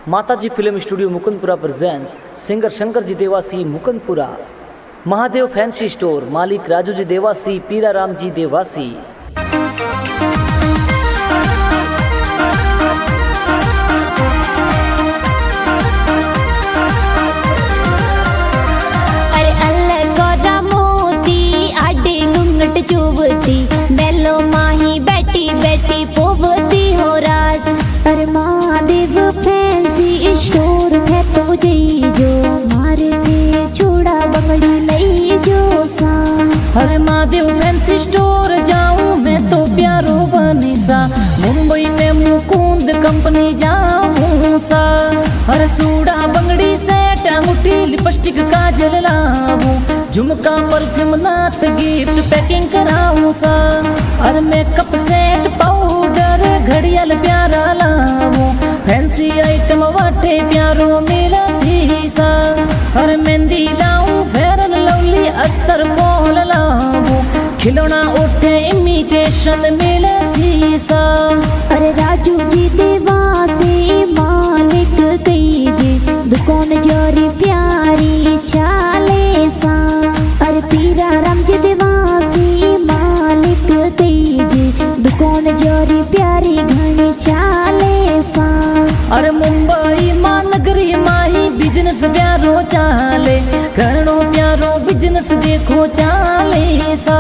माताजी film studio Mukundpura presents singer Shankar ji Devasi Mukundpura, Mahadev fancy store, मालिक राजू जी देवासी, पीरा राम जी देवासी। चुभती बेलो माही बैठी बैठी पोवती हो राज। अरे महादेव फैंसी स्टोर है तो जई जो मारे थे छोड़ा बंगड़ी लई जो सा। अरे महादेव फैंसी स्टोर जाऊं मैं तो प्यारो बनी सा, मुंबई में मुकुंद कंपनी जाऊं सा। अरे सूड़ा बंगड़ी सेट अंगूठी लिपस्टिक काजल लाऊं, झुमका परफ्यूम नाथ गिफ्ट पैकिंग कराऊं सा। अरे मेकअप सेट पाउडर घड़ियाल प्यारा लाऊं, फैंसी आइटम वाटे प्यारो मिला सीसा। अरे मेहंदी लाऊं फेरन लवली अस्तर फॉल लाऊं, खिलौना उठे इमिटेशन मिले सीसा। अरे राजू जी देवासी मालिक कीजिए दुकान जोरी प्यारी चाले सा। अरे पीरा राम जी देवासी मालिक कीजिए दुकान जोरी प्यारी घनी चाले सा। अरे मुंबई महानगरी माही बिजनेस प्यारो चाले, घणो प्यारो बिजनेस देखो चाले सा।